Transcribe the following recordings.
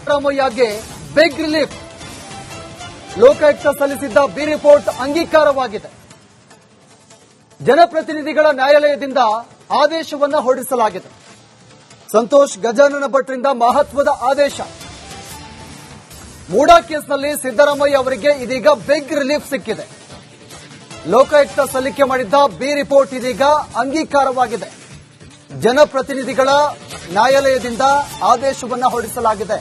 ಸಿದ್ದರಾಮಯ್ಯಗೆ big relief. Lokayukta ಸಲ್ಲಿಸಿದ್ದ B report ಅಂಗೀಕಾರವಾಗಿದೆ. ಜನಪ್ರತಿನಿಧಿಗಳ ನ್ಯಾಯಾಲಯದಿಂದ ಆದೇಶವನ್ನು ಹೊರಡಿಸಲಾಗಿದೆ. ಸಂತೋಷ್ ಗಜಾನನ ಭಟ್ರಿಂದ ಮಹತ್ವದ ಆದೇಶ. ಮೂಡಾ ಕೇಸ್ನಲ್ಲಿ ಸಿದ್ದರಾಮಯ್ಯ ಅವರಿಗೆ ಇದೀಗ ಬಿಗ್ ರಿಲೀಫ್ ಸಿಕ್ಕಿದೆ. ಲೋಕಾಯುಕ್ತ ಸಲ್ಲಿಕೆ ಮಾಡಿದ್ದ ಬಿ ರಿಪೋರ್ಟ್ ಇದೀಗ ಅಂಗೀಕಾರವಾಗಿದೆ. ಜನಪ್ರತಿನಿಧಿಗಳ ನ್ಯಾಯಾಲಯದಿಂದ ಆದೇಶವನ್ನು ಹೊರಡಿಸಲಾಗಿದೆ.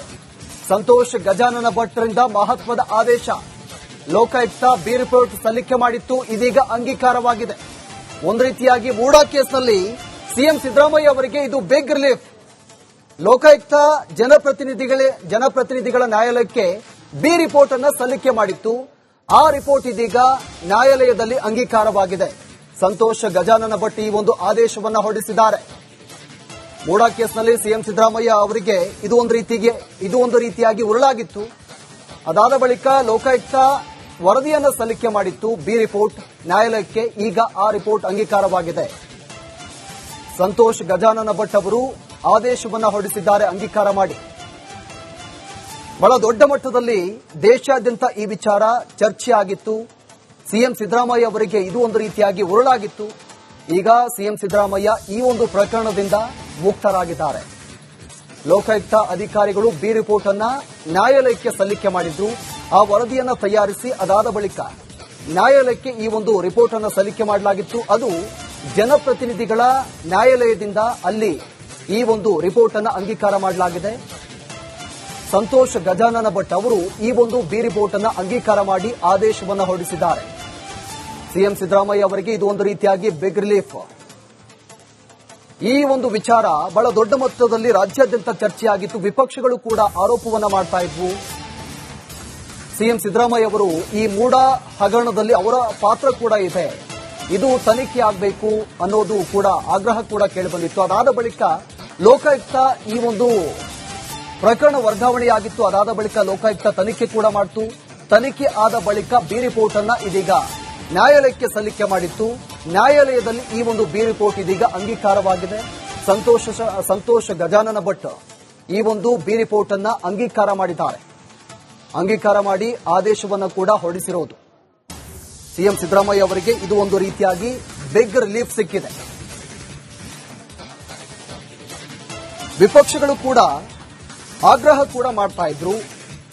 ಸಂತೋಷ್ ಗಜಾನನ ಭಟ್ರಿಂದ ಮಹತ್ವದ ಆದೇಶ. ಲೋಕಾಯುಕ್ತ ಬಿ ರಿಪೋರ್ಟ್ ಸಲ್ಲಿಕೆ ಮಾಡಿತ್ತು, ಇದೀಗ ಅಂಗೀಕಾರವಾಗಿದೆ. ಒಂದು ರೀತಿಯಾಗಿ ಮೂಡಾ ಕೇಸ್ನಲ್ಲಿ ಸಿಎಂ ಸಿದ್ದರಾಮಯ್ಯ ಅವರಿಗೆ ಇದು ಬಿಗ್ ರಿಲೀಫ್. ಲೋಕಾಯುಕ್ತ ಜನಪ್ರತಿನಿಧಿಗಳ ನ್ಯಾಯಾಲಯಕ್ಕೆ ಬಿ ರಿಪೋರ್ಟ್ ಅನ್ನು ಸಲ್ಲಿಕೆ ಮಾಡಿತ್ತು. ಆ ರಿಪೋರ್ಟ್ ಇದೀಗ ನ್ಯಾಯಾಲಯದಲ್ಲಿ ಅಂಗೀಕಾರವಾಗಿದೆ. ಸಂತೋಷ್ ಗಜಾನನ ಭಟ್ ಈ ಒಂದು ಆದೇಶವನ್ನು ಹೊರಡಿಸಿದ್ದಾರೆ. ಮೂಡಾ ಕೇಸ್ನಲ್ಲಿ ಸಿಎಂ ಸಿದ್ದರಾಮಯ್ಯ ಅವರಿಗೆ ಇದು ಒಂದು ರೀತಿಯಾಗಿ ಉರುಳಾಗಿತ್ತು. ಅದಾದ ಬಳಿಕ ಲೋಕಾಯುಕ್ತ ವರದಿಯನ್ನು ಸಲ್ಲಿಕೆ ಮಾಡಿತ್ತು, ಬಿ ರಿಪೋರ್ಟ್ ನ್ಯಾಯಾಲಯಕ್ಕೆ. ಈಗ ಆ ರಿಪೋರ್ಟ್ ಅಂಗೀಕಾರವಾಗಿದೆ. ಸಂತೋಷ್ ಗಜಾನನ ಭಟ್ ಅವರು ಆದೇಶವನ್ನು ಹೊರಡಿಸಿದ್ದಾರೆ ಅಂಗೀಕಾರ ಮಾಡಿ. ಬಹಳ ದೊಡ್ಡ ಮಟ್ಟದಲ್ಲಿ ದೇಶಾದ್ಯಂತ ಈ ವಿಚಾರ ಚರ್ಚೆ ಆಗಿತ್ತು. ಸಿಎಂ ಸಿದ್ದರಾಮಯ್ಯ ಅವರಿಗೆ ಇದು ಒಂದು ರೀತಿಯಾಗಿ ಉರುಳಾಗಿತ್ತು. ಈಗ ಸಿಎಂ ಸಿದ್ದರಾಮಯ್ಯ ಈ ಒಂದು ಪ್ರಕರಣದಿಂದ ಮುಕ್ತರಾಗಿದ್ದಾರೆ. ಲೋಕಾಯುಕ್ತ ಅಧಿಕಾರಿಗಳು ಬಿ ರಿಪೋರ್ಟ್ ಅನ್ನ ನ್ಯಾಯಾಲಯಕ್ಕೆ ಸಲ್ಲಿಕೆ ಮಾಡಿದ್ರು. ಆ ವರದಿಯನ್ನು ತಯಾರಿಸಿ ಅದಾದ ಬಳಿಕ ನ್ಯಾಯಾಲಯಕ್ಕೆ ಈ ಒಂದು ರಿಪೋರ್ಟ್ ಅನ್ನು ಸಲ್ಲಿಕೆ ಮಾಡಲಾಗಿತ್ತು. ಅದು ಜನಪ್ರತಿನಿಧಿಗಳ ನ್ಯಾಯಾಲಯದಿಂದ ಅಲ್ಲಿ ಈ ಒಂದು ರಿಪೋರ್ಟ್ ಅನ್ನು ಅಂಗೀಕಾರ ಮಾಡಲಾಗಿದೆ. ಸಂತೋಷ್ ಗಜಾನನ ಭಟ್ ಅವರು ಈ ಒಂದು ಬಿ ರಿಪೋರ್ಟ್ ಅನ್ನು ಅಂಗೀಕಾರ ಮಾಡಿ ಆದೇಶವನ್ನು ಹೊರಡಿಸಿದ್ದಾರೆ. ಸಿಎಂ ಸಿದ್ದರಾಮಯ್ಯ ಅವರಿಗೆ ಇದು ಒಂದು ರೀತಿಯಾಗಿ ಬಿಗ್ ರಿಲೀಫ್. ಈ ಒಂದು ವಿಚಾರ ಬಹಳ ದೊಡ್ಡ ಮೊತ್ತದಲ್ಲಿ ರಾಜ್ಯಾದ್ಯಂತ ಚರ್ಚೆಯಾಗಿತ್ತು. ವಿಪಕ್ಷಗಳು ಕೂಡ ಆರೋಪವನ್ನ ಮಾಡ್ತಾ ಇದ್ವು. ಸಿಎಂ ಸಿದ್ದರಾಮಯ್ಯ ಅವರು ಈ ಮೂಡಾ ಹಗರಣದಲ್ಲಿ ಅವರ ಪಾತ್ರ ಕೂಡ ಇದೆ, ಇದು ತನಿಖೆ ಆಗಬೇಕು ಅನ್ನೋದು ಕೂಡ ಆಗ್ರಹ ಕೂಡ ಕೇಳಿಬಂದಿತ್ತು. ಅದಾದ ಬಳಿಕ ಲೋಕಾಯುಕ್ತ ಈ ಒಂದು ಪ್ರಕರಣ ವರ್ಗಾವಣೆಯಾಗಿತ್ತು. ಅದಾದ ಬಳಿಕ ಲೋಕಾಯುಕ್ತ ತನಿಖೆ ಕೂಡ ಮಾಡಿತು. ತನಿಖೆ ಆದ ಬಳಿಕ ಬಿ ರಿಪೋರ್ಟ್ ಅನ್ನ ಇದೀಗ ನ್ಯಾಯಾಲಯಕ್ಕೆ ಮಾಡಿತ್ತು. ನ್ಯಾಯಾಲಯದಲ್ಲಿ ಈ ಒಂದು ಬಿ ರಿಪೋರ್ಟ್ ಇದೀಗ ಅಂಗೀಕಾರವಾಗಿದೆ. ಸಂತೋಷ್ ಗಜಾನನ ಭಟ್ ಈ ಒಂದು ಬಿ ರಿಪೋರ್ಟ್ ಅನ್ನ ಅಂಗೀಕಾರ ಮಾಡಿದ್ದಾರೆ. ಅಂಗೀಕಾರ ಮಾಡಿ ಆದೇಶವನ್ನು ಕೂಡ ಹೊರಡಿಸಿರೋದು. ಸಿಎಂ ಸಿದ್ದರಾಮಯ್ಯ ಅವರಿಗೆ ಇದು ಒಂದು ರೀತಿಯಾಗಿ ಬಿಗ್ ರಿಲೀಫ್ ಸಿಕ್ಕಿದೆ. ವಿಪಕ್ಷಗಳು ಕೂಡ ಆಗ್ರಹ ಕೂಡ ಮಾಡ್ತಾ ಇದ್ರು.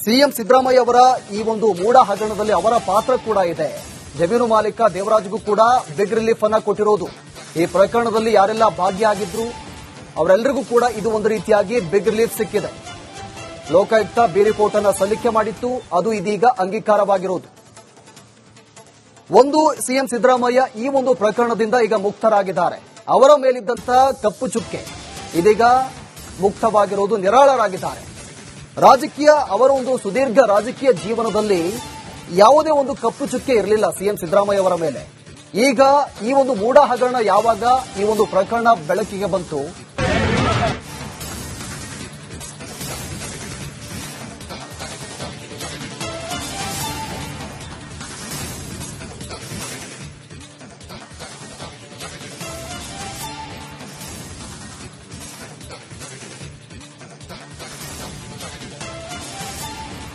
ಸಿಎಂ ಸಿದ್ದರಾಮಯ್ಯ ಅವರ ಈ ಒಂದು ಮೂಡಾ ಹಗರಣದಲ್ಲಿ ಅವರ ಪಾತ್ರ ಕೂಡ ಇದೆ. ಜಮೀನು ಮಾಲೀಕ ದೇವರಾಜ್ಗೂ ಕೂಡ ಬಿಗ್ ರಿಲೀಫ್ ಅನ್ನ ಕೊಟ್ಟಿರೋದು. ಈ ಪ್ರಕರಣದಲ್ಲಿ ಯಾರೆಲ್ಲ ಭಾಗಿಯಾಗಿದ್ರು ಅವರೆಲ್ಲರಿಗೂ ಕೂಡ ಇದು ಒಂದು ರೀತಿಯಾಗಿ ಬಿಗ್ ರಿಲೀಫ್ ಸಿಕ್ಕಿದೆ. ಲೋಕಾಯುಕ್ತ ಬಿ ರಿಪೋರ್ಟ್ ಅನ್ನ ಸಲ್ಲಿಕೆ ಮಾಡಿತ್ತು, ಅದು ಇದೀಗ ಅಂಗೀಕಾರವಾಗಿರೋದು. ಒಂದು ಸಿಎಂ ಸಿದ್ದರಾಮಯ್ಯ ಈ ಒಂದು ಪ್ರಕರಣದಿಂದ ಈಗ ಮುಕ್ತರಾಗಿದ್ದಾರೆ. ಅವರ ಮೇಲಿದ್ದಂತ ಕಪ್ಪು ಚುಕ್ಕೆ ಇದೀಗ ಮುಕ್ತವಾಗಿರೋದು, ನಿರಾಳರಾಗಿದ್ದಾರೆ. ಅವರ ಒಂದು ಸುದೀರ್ಘ ರಾಜಕೀಯ ಜೀವನದಲ್ಲಿ ಯಾವುದೇ ಒಂದು ಕಪ್ಪು ಚುಕ್ಕೆ ಇರಲಿಲ್ಲ ಸಿಎಂ ಸಿದ್ದರಾಮಯ್ಯ ಅವರ ಮೇಲೆ. ಈಗ ಈ ಒಂದು ಮೂಡಾ ಹಗರಣ ಯಾವಾಗ ಈ ಒಂದು ಪ್ರಕರಣ ಬೆಳಕಿಗೆ ಬಂತು,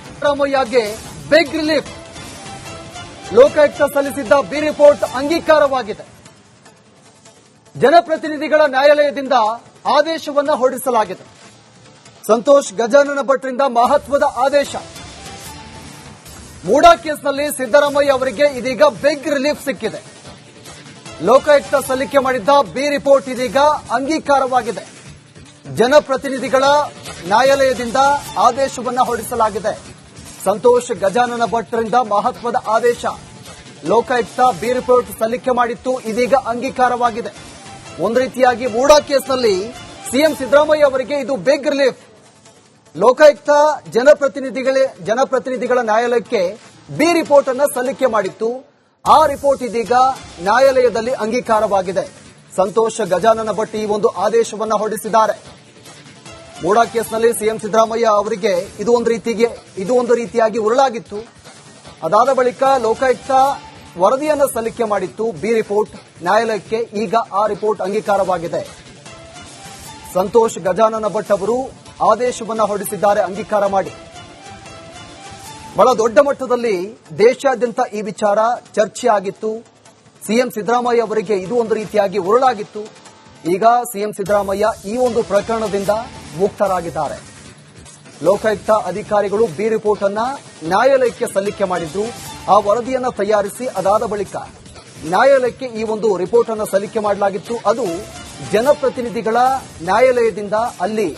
ಸಿದ್ದರಾಮಯ್ಯಗೆ ಬಿಗ್ ರಿಲೀಫ್. ಲೋಕಾಯುಕ್ತ ಸಲ್ಲಿಸಿದ್ದ ಬಿ ರಿಪೋರ್ಟ್ ಅಂಗೀಕಾರವಾಗಿದೆ. ಜನಪ್ರತಿನಿಧಿಗಳ ನ್ಯಾಯಾಲಯದಿಂದ ಆದೇಶವನ್ನು ಹೊರಡಿಸಲಾಗಿದೆ. ಸಂತೋಷ್ ಗಜಾನನ ಭಟ್ರಿಂದ ಮಹತ್ವದ ಆದೇಶ. ಮೂಡಾ ಕೇಸ್ನಲ್ಲಿ ಸಿದ್ದರಾಮಯ್ಯ ಅವರಿಗೆ ಇದೀಗ ಬಿಗ್ ರಿಲೀಫ್ ಸಿಕ್ಕಿದೆ. ಲೋಕಾಯುಕ್ತ ಸಲ್ಲಿಕೆ ಮಾಡಿದ್ದ ಬಿ ರಿಪೋರ್ಟ್ ಇದೀಗ ಅಂಗೀಕಾರವಾಗಿದೆ. ಜನಪ್ರತಿನಿಧಿಗಳ ನ್ಯಾಯಾಲಯದಿಂದ ಆದೇಶವನ್ನು ಹೊರಡಿಸಲಾಗಿದೆ. ಸಂತೋಷ್ ಗಜಾನನ ಭಟ್ರಿಂದ ಮಹತ್ವದ ಆದೇಶ. ಲೋಕಾಯುಕ್ತ ಬಿ ರಿಪೋರ್ಟ್ ಸಲ್ಲಿಕೆ ಮಾಡಿತ್ತು, ಇದೀಗ ಅಂಗೀಕಾರವಾಗಿದೆ. ಒಂದು ರೀತಿಯಾಗಿ ಮೂಡಾ ಕೇಸ್ನಲ್ಲಿ ಸಿಎಂ ಸಿದ್ದರಾಮಯ್ಯ ಅವರಿಗೆ ಇದು ಬಿಗ್ ರಿಲೀಫ್. ಲೋಕಾಯುಕ್ತ ಜನಪ್ರತಿನಿಧಿಗಳ ನ್ಯಾಯಾಲಯಕ್ಕೆ ಬಿ ರಿಪೋರ್ಟ್ ಅನ್ನು ಸಲ್ಲಿಕೆ ಮಾಡಿತ್ತು. ಆ ರಿಪೋರ್ಟ್ ಇದೀಗ ನ್ಯಾಯಾಲಯದಲ್ಲಿ ಅಂಗೀಕಾರವಾಗಿದೆ. ಸಂತೋಷ್ ಗಜಾನನ ಭಟ್ ಈ ಒಂದು ಆದೇಶವನ್ನು ಹೊರಡಿಸಿದ್ದಾರೆ. ಮೂಡಾ ಕೇಸ್ನಲ್ಲಿ ಸಿಎಂ ಸಿದ್ದರಾಮಯ್ಯ ಅವರಿಗೆ ಇದು ಒಂದು ರೀತಿಯಾಗಿ ಉರುಳಾಗಿತ್ತು. ಅದಾದ ಬಳಿಕ ಲೋಕಾಯುಕ್ತ ವರದಿಯನ್ನು ಸಲ್ಲಿಕೆ ಮಾಡಿತ್ತು, ಬಿ ರಿಪೋರ್ಟ್ ನ್ಯಾಯಾಲಯಕ್ಕೆ. ಈಗ ಆ ರಿಪೋರ್ಟ್ ಅಂಗೀಕಾರವಾಗಿದೆ. ಸಂತೋಷ್ ಗಜಾನನ ಭಟ್ ಅವರು ಆದೇಶವನ್ನ ಹೊರಡಿಸಿದ್ದಾರೆ ಅಂಗೀಕಾರ ಮಾಡಿ. ಬಹಳ ದೊಡ್ಡ ಮಟ್ಟದಲ್ಲಿ ದೇಶಾದ್ಯಂತ ಈ ವಿಚಾರ ಚರ್ಚೆ ಆಗಿತ್ತು. ಸಿಎಂ ಸಿದ್ದರಾಮಯ್ಯ ಅವರಿಗೆ ಇದು ಒಂದು ರೀತಿಯಾಗಿ ಉರುಳಾಗಿತ್ತು. ಈಗ ಸಿಎಂ ಸಿದ್ದರಾಮಯ್ಯ ಈ ಒಂದು ಪ್ರಕರಣದಿಂದ ಮುಕ್ತರಾಗಿದ್ದಾರೆ. ಲೋಕಾಯುಕ್ತ ಅಧಿಕಾರಿಗಳು ಬಿ ರಿಪೋರ್ಟ್ ಅನ್ನ ನ್ಯಾಯಾಲಯಕ್ಕೆ ಸಲ್ಲಿಕೆ ಮಾಡಿದ್ರು. ಆ ವರದಿಯನ್ನ ತಯಾರಿಸಿ ಅದಾದ ಬಳಿಕ ನ್ಯಾಯಾಲಯಕ್ಕೆ ಈ ಒಂದು ರಿಪೋರ್ಟ್ ಅನ್ನು ಸಲ್ಲಿಕೆ ಮಾಡಲಾಗಿತ್ತು. ಅದು ಜನಪ್ರತಿನಿಧಿಗಳ ನ್ಯಾಯಾಲಯದಿಂದ ಅಲ್ಲಿ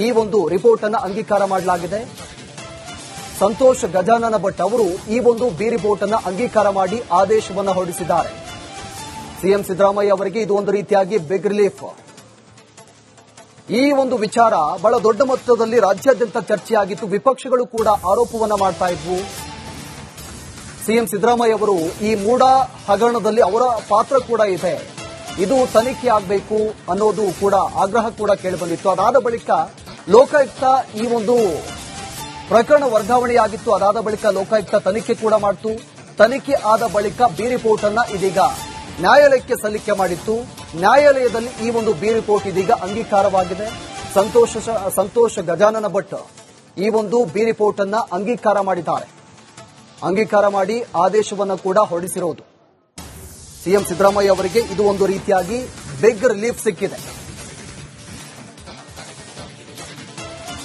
ಈ ಒಂದು ರಿಪೋರ್ಟ್ ಅನ್ನು ಅಂಗೀಕಾರ ಮಾಡಲಾಗಿದೆ. ಸಂತೋಷ್ ಗಜಾನನ ಭಟ್ ಅವರು ಈ ಒಂದು ಬಿ ರಿಪೋರ್ಟ್ ಅನ್ನು ಅಂಗೀಕಾರ ಮಾಡಿ ಆದೇಶವನ್ನು ಹೊರಡಿಸಿದ್ದಾರೆ. ಸಿಎಂ ಸಿದ್ದರಾಮಯ್ಯ ಅವರಿಗೆ ಇದು ಒಂದು ರೀತಿಯಾಗಿ ಬಿಗ್ ರಿಲೀಫ್. ಈ ಒಂದು ವಿಚಾರ ಬಹಳ ದೊಡ್ಡ ಮೊತ್ತದಲ್ಲಿ ರಾಜ್ಯಾದ್ಯಂತ ಚರ್ಚೆಯಾಗಿತ್ತು. ವಿಪಕ್ಷಗಳು ಕೂಡ ಆರೋಪವನ್ನ ಮಾಡ್ತಾ ಇದ್ವು. ಸಿಎಂ ಸಿದ್ದರಾಮಯ್ಯ ಅವರು ಈ ಮೂಡ ಹಗರಣದಲ್ಲಿ ಅವರ ಪಾತ್ರ ಕೂಡ ಇದೆ, ಇದು ತನಿಖೆ ಆಗಬೇಕು ಅನ್ನೋದು ಕೂಡ ಆಗ್ರಹ ಕೂಡ ಕೇಳಿಬಂದಿತ್ತು. ಅದಾದ ಬಳಿಕ ಲೋಕಾಯುಕ್ತ ಈ ಒಂದು ಪ್ರಕರಣ ವರ್ಗಾವಣೆಯಾಗಿತ್ತು. ಅದಾದ ಬಳಿಕ ಲೋಕಾಯುಕ್ತ ತನಿಖೆ ಕೂಡ ಮಾಡಿತು. ತನಿಖೆ ಆದ ಬಳಿಕ ಬಿ ರಿಪೋರ್ಟ್ ಅನ್ನ ಇದೀಗ ನ್ಯಾಯಾಲಯಕ್ಕೆ ಸಲ್ಲಿಕೆ ಮಾಡಿತ್ತು. ನ್ಯಾಯಾಲಯದಲ್ಲಿ ಈ ಒಂದು ಬಿ ರಿಪೋರ್ಟ್ ಇದೀಗ ಅಂಗೀಕಾರವಾಗಿದೆ. ಸಂತೋಷ್ ಗಜಾನನ ಭಟ್ ಈ ಒಂದು ಬಿ ರಿಪೋರ್ಟ್ ಅನ್ನ ಅಂಗೀಕಾರ ಮಾಡಿದ್ದಾರೆ. ಅಂಗೀಕಾರ ಮಾಡಿ ಆದೇಶವನ್ನು ಕೂಡ ಹೊರಡಿಸಿರೋದು. ಸಿಎಂ ಸಿದ್ದರಾಮಯ್ಯ ಅವರಿಗೆ ಇದು ಒಂದು ರೀತಿಯಾಗಿ ಬಿಗ್ ರಿಲೀಫ್ ಸಿಕ್ಕಿದೆ.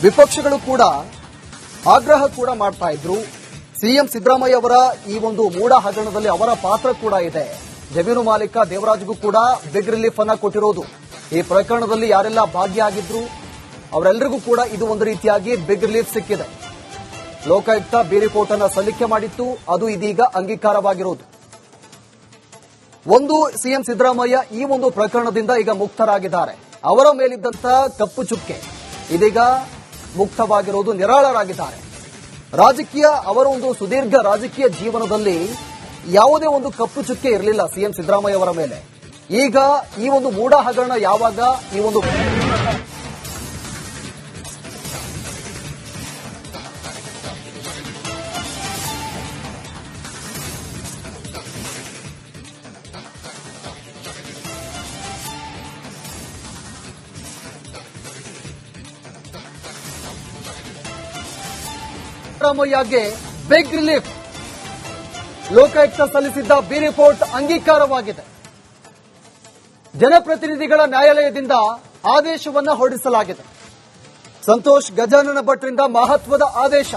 ವಿಪಕ್ಷಗಳು ಕೂಡ ಆಗ್ರಹ ಕೂಡ ಮಾಡ್ತಾ ಇದ್ರು. ಸಿಎಂ ಸಿದ್ದರಾಮಯ್ಯ ಅವರ ಈ ಒಂದು ಮೂಡ ಹಗರಣದಲ್ಲಿ ಅವರ ಪಾತ್ರ ಕೂಡ ಇದೆ. ಜಮೀನು ಮಾಲೀಕ ದೇವರಾಜ್ಗೂ ಕೂಡ ಬಿಗ್ ರಿಲೀಫ್ ಅನ್ನ ಕೊಟ್ಟಿರೋದು. ಈ ಪ್ರಕರಣದಲ್ಲಿ ಯಾರೆಲ್ಲ ಭಾಗಿಯಾಗಿದ್ರು ಅವರೆಲ್ಲರಿಗೂ ಕೂಡ ಇದು ಒಂದು ರೀತಿಯಾಗಿ ಬಿಗ್ ರಿಲೀಫ್ ಸಿಕ್ಕಿದೆ. ಲೋಕಾಯುಕ್ತ ಬಿ ರಿಪೋರ್ಟ್ ಅನ್ನ ಸಲ್ಲಿಕೆ ಮಾಡಿತ್ತು, ಅದು ಇದೀಗ ಅಂಗೀಕಾರವಾಗಿರೋದು. ಒಂದು ಸಿಎಂ ಸಿದ್ದರಾಮಯ್ಯ ಈ ಒಂದು ಪ್ರಕರಣದಿಂದ ಈಗ ಮುಕ್ತರಾಗಿದ್ದಾರೆ. ಅವರ ಮೇಲಿದ್ದಂತ ಕಪ್ಪು ಚುಕ್ಕೆ ಇದೀಗ ಮುಕ್ತವಾಗಿರೋದು, ನಿರಾಳರಾಗಿದ್ದಾರೆ. ರಾಜಕೀಯ ಅವರ ಒಂದು ಸುದೀರ್ಘ ರಾಜಕೀಯ ಜೀವನದಲ್ಲಿ ಯಾವುದೇ ಒಂದು ಕಪ್ಪು ಚುಕ್ಕೆ ಇರಲಿಲ್ಲ ಸಿಎಂ ಸಿದ್ದರಾಮಯ್ಯ ಅವರ ಮೇಲೆ. ಈಗ ಈ ಒಂದು ಮೂಡ ಹಗರಣ ಯಾವಾಗ ಈ ಒಂದು ಸಿದ್ದರಾಮಯ್ಯಗೆ ಬಿಗ್ ರಿಲೀಫ್. ಲೋಕಾಯುಕ್ತ ಸಲ್ಲಿಸಿದ್ದ ಬಿ ರಿಪೋರ್ಟ್ ಅಂಗೀಕಾರವಾಗಿದೆ. ಜನಪ್ರತಿನಿಧಿಗಳ ನ್ಯಾಯಾಲಯದಿಂದ ಆದೇಶವನ್ನ ಹೊರಡಿಸಲಾಗಿದೆ. ಸಂತೋಷ್ ಗಜಾನನ ಭಟ್ರಿಂದ ಮಹತ್ವದ ಆದೇಶ.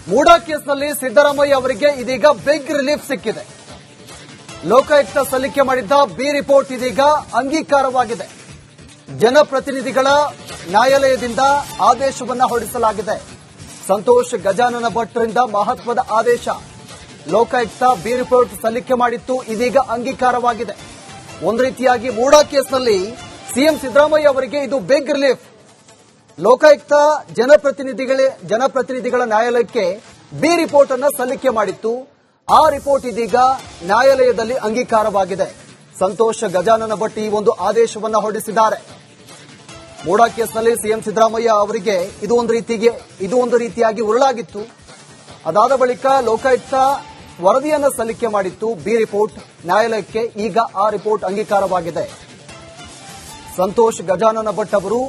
ಮೂಡಾ ಕೇಸ್ನಲ್ಲಿ ಸಿದ್ದರಾಮಯ್ಯ ಅವರಿಗೆ ಇದೀಗ ಬಿಗ್ ರಿಲೀಫ್ ಸಿಕ್ಕಿದೆ. ಲೋಕಾಯುಕ್ತ ಸಲ್ಲಿಕೆ ಮಾಡಿದ್ದ ಬಿ ರಿಪೋರ್ಟ್ ಇದೀಗ ಅಂಗೀಕಾರವಾಗಿದೆ. ಜನಪ್ರತಿನಿಧಿಗಳ ನ್ಯಾಯಾಲಯದಿಂದ ಆದೇಶವನ್ನ ಹೊರಡಿಸಲಾಗಿದೆ. ಸಂತೋಷ್ ಗಜಾನನ ಭಟ್ರಿಂದ ಮಹತ್ವದ ಆದೇಶ. ಲೋಕಾಯುಕ್ತ ಬಿ ರಿಪೋರ್ಟ್ ಸಲ್ಲಿಕೆ ಮಾಡಿತ್ತು, ಇದೀಗ ಅಂಗೀಕಾರವಾಗಿದೆ. ಒಂದು ರೀತಿಯಾಗಿ ಮೂಡಾ ಕೇಸ್ನಲ್ಲಿ ಸಿಎಂ ಸಿದ್ದರಾಮಯ್ಯ ಅವರಿಗೆ ಇದು ಬಿಗ್ ರಿಲೀಫ್. ಲೋಕಾಯುಕ್ತ ಜನಪ್ರತಿನಿಧಿಗಳ ನ್ಯಾಯಾಲಯಕ್ಕೆ ಬಿ ರಿಪೋರ್ಟ್ ಅನ್ನು ಸಲ್ಲಿಕೆ ಮಾಡಿತ್ತು. ಆ ರಿಪೋರ್ಟ್ ಇದೀಗ ನ್ಯಾಯಾಲಯದಲ್ಲಿ ಅಂಗೀಕಾರವಾಗಿದೆ. ಸಂತೋಷ್ ಗಜಾನನ ಭಟ್ ಈ ಒಂದು ಆದೇಶವನ್ನು ಹೊರಡಿಸಿದ್ದಾರೆ. ಮೂಡಾ ಕೇಸ್ನಲ್ಲಿ ಸಿಎಂ ಸಿದ್ದರಾಮಯ್ಯ ಅವರಿಗೆ ಇದು ಒಂದು ರೀತಿಯಾಗಿ ಉರುಳಾಗಿತ್ತು. ಅದಾದ ಬಳಿಕ ಲೋಕಾಯುಕ್ತ ವರದಿಯನ್ನು ಸಲ್ಲಿಕೆ ಮಾಡಿತ್ತು, ಬಿ ರಿಪೋರ್ಟ್ ನ್ಯಾಯಾಲಯಕ್ಕೆ. ಈಗ ಆ ರಿಪೋರ್ಟ್ ಅಂಗೀಕಾರವಾಗಿದೆ. ಸಂತೋಷ್ ಗಜಾನನ ಭಟ್ ಅವರು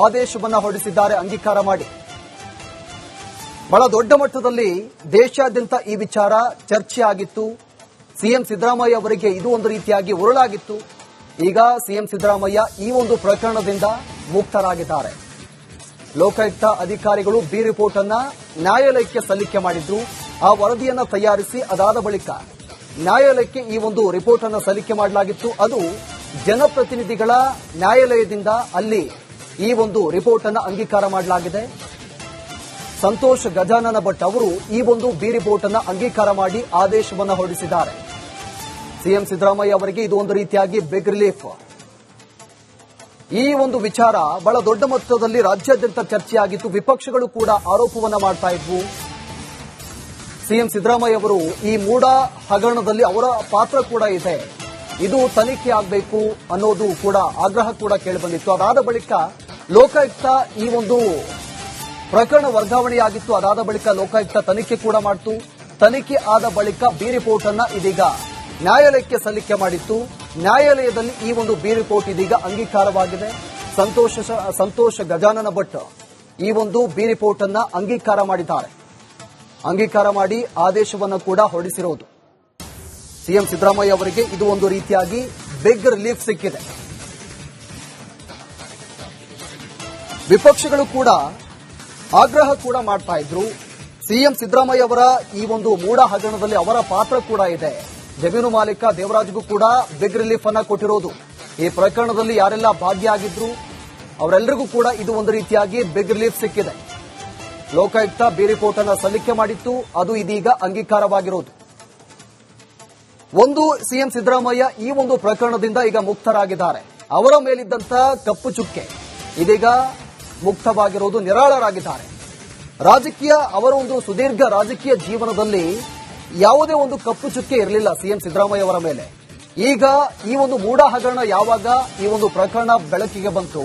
ಆದೇಶವನ್ನು ಹೊರಡಿಸಿದ್ದಾರೆ ಅಂಗೀಕಾರ ಮಾಡಿ. ಬಹಳ ದೊಡ್ಡ ಮಟ್ಟದಲ್ಲಿ ದೇಶಾದ್ಯಂತ ಈ ವಿಚಾರ ಚರ್ಚೆ ಆಗಿತ್ತು. ಸಿಎಂ ಸಿದ್ದರಾಮಯ್ಯ ಅವರಿಗೆ ಇದು ಒಂದು ರೀತಿಯಾಗಿ ಉರುಳಾಗಿತ್ತು. ಈಗ ಸಿಎಂ ಸಿದ್ದರಾಮಯ್ಯ ಈ ಒಂದು ಪ್ರಕರಣದಿಂದ ಮುಕ್ತರಾಗಿದ್ದಾರೆ. ಲೋಕಾಯುಕ್ತ ಅಧಿಕಾರಿಗಳು ಬಿ ರಿಪೋರ್ಟ್ ಅನ್ನ ನ್ಯಾಯಾಲಯಕ್ಕೆ ಸಲ್ಲಿಕೆ ಮಾಡಿದ್ರು. ಆ ವರದಿಯನ್ನ ತಯಾರಿಸಿ ಅದಾದ ಬಳಿಕ ನ್ಯಾಯಾಲಯಕ್ಕೆ ಈ ಒಂದು ರಿಪೋರ್ಟ್ ಅನ್ನು ಸಲ್ಲಿಕೆ ಮಾಡಲಾಗಿತ್ತು. ಅದು ಜನಪ್ರತಿನಿಧಿಗಳ ನ್ಯಾಯಾಲಯದಿಂದ ಅಲ್ಲಿ ಈ ಒಂದು ರಿಪೋರ್ಟ್ ಅನ್ನು ಅಂಗೀಕಾರ ಮಾಡಲಾಗಿದೆ. ಸಂತೋಷ್ ಗಜಾನನ ಭಟ್ ಅವರು ಈ ಒಂದು ಬಿ ರಿಪೋರ್ಟ್ ಅನ್ನು ಅಂಗೀಕಾರ ಮಾಡಿ ಆದೇಶವನ್ನು ಹೊರಡಿಸಿದ್ದಾರೆ. ಸಿಎಂ ಸಿದ್ದರಾಮಯ್ಯ ಅವರಿಗೆ ಇದು ಒಂದು ರೀತಿಯಾಗಿ ಬಿಗ್ ರಿಲೀಫ್. ಈ ಒಂದು ವಿಚಾರ ಬಹಳ ದೊಡ್ಡ ಮೊತ್ತದಲ್ಲಿ ರಾಜ್ಯಾದ್ಯಂತ ಚರ್ಚೆಯಾಗಿತ್ತು. ವಿಪಕ್ಷಗಳು ಕೂಡ ಆರೋಪವನ್ನ ಮಾಡ್ತಾ ಇದ್ವು. ಸಿಎಂ ಸಿದ್ದರಾಮಯ್ಯ ಅವರು ಈ ಮೂಡ ಹಗರಣದಲ್ಲಿ ಅವರ ಪಾತ್ರ ಕೂಡ ಇದೆ, ಇದು ತನಿಖೆ ಆಗಬೇಕು ಅನ್ನೋದು ಕೂಡ ಆಗ್ರಹ ಕೂಡ ಕೇಳಿಬಂದಿತ್ತು. ಅದಾದ ಬಳಿಕ ಲೋಕಾಯುಕ್ತ ಈ ಒಂದು ಪ್ರಕರಣ ವರ್ಗಾವಣೆಯಾಗಿತ್ತು. ಅದಾದ ಬಳಿಕ ಲೋಕಾಯುಕ್ತ ತನಿಖೆ ಕೂಡ ಮಾಡಿತು. ತನಿಖೆ ಆದ ಬಳಿಕ ಬಿ ರಿಪೋರ್ಟ್ ಅನ್ನ ಇದೀಗ ನ್ಯಾಯಾಲಯಕ್ಕೆ ಸಲ್ಲಿಕೆ ಮಾಡಿತ್ತು. ನ್ಯಾಯಾಲಯದಲ್ಲಿ ಈ ಒಂದು ಬಿ ರಿಪೋರ್ಟ್ ಇದೀಗ ಅಂಗೀಕಾರವಾಗಿದೆ. ಸಂತೋಷ್ ಗಜಾನನ ಭಟ್ ಈ ಒಂದು ಬಿ ರಿಪೋರ್ಟ್ ಅನ್ನ ಅಂಗೀಕಾರ ಮಾಡಿದ್ದಾರೆ. ಅಂಗೀಕಾರ ಮಾಡಿ ಆದೇಶವನ್ನು ಕೂಡ ಹೊರಡಿಸಿರುವುದು. ಸಿಎಂ ಸಿದ್ದರಾಮಯ್ಯ ಅವರಿಗೆ ಇದು ಒಂದು ರೀತಿಯಾಗಿ ಬಿಗ್ ರಿಲೀಫ್ ಸಿಕ್ಕಿದೆ. ವಿಪಕ್ಷಗಳು ಕೂಡ ಆಗ್ರಹ ಕೂಡ ಮಾಡ್ತಾ ಇದ್ರು. ಸಿಎಂ ಸಿದ್ದರಾಮಯ್ಯ ಅವರ ಈ ಒಂದು ಮೂಡ ಹಗರಣದಲ್ಲಿ ಅವರ ಪಾತ್ರ ಕೂಡ ಇದೆ. ಜಮೀನು ಮಾಲೀಕ ದೇವರಾಜ್ಗೂ ಕೂಡ ಬಿಗ್ ರಿಲೀಫ್ ಅನ್ನ ಕೊಟ್ಟಿರೋದು. ಈ ಪ್ರಕರಣದಲ್ಲಿ ಯಾರೆಲ್ಲ ಭಾಗಿಯಾಗಿದ್ರು ಅವರೆಲ್ಲರಿಗೂ ಕೂಡ ಇದು ಒಂದು ರೀತಿಯಾಗಿ ಬಿಗ್ ರಿಲೀಫ್ ಸಿಕ್ಕಿದೆ. ಲೋಕಾಯುಕ್ತ ಬಿ ರಿಪೋರ್ಟ್ ಅನ್ನ ಸಲ್ಲಿಕೆ ಮಾಡಿತ್ತು, ಅದು ಇದೀಗ ಅಂಗೀಕಾರವಾಗಿರೋದು. ಒಂದು ಸಿಎಂ ಸಿದ್ದರಾಮಯ್ಯ ಈ ಒಂದು ಪ್ರಕರಣದಿಂದ ಈಗ ಮುಕ್ತರಾಗಿದ್ದಾರೆ. ಅವರ ಮೇಲಿದ್ದಂತ ಕಪ್ಪು ಚುಕ್ಕೆ ಇದೀಗ ಮುಕ್ತವಾಗಿರೋದು, ನಿರಾಳರಾಗಿದ್ದಾರೆ. ರಾಜಕೀಯ ಅವರ ಒಂದು ಸುದೀರ್ಘ ರಾಜಕೀಯ ಜೀವನದಲ್ಲಿ ಯಾವುದೇ ಒಂದು ಕಪ್ಪು ಚುಕ್ಕೆ ಇರಲಿಲ್ಲ ಸಿಎಂ ಸಿದ್ದರಾಮಯ್ಯ ಅವರ ಮೇಲೆ. ಈಗ ಈ ಒಂದು ಮೂಡ ಹಗರಣ ಯಾವಾಗ ಈ ಒಂದು ಪ್ರಕರಣ ಬೆಳಕಿಗೆ ಬಂತು,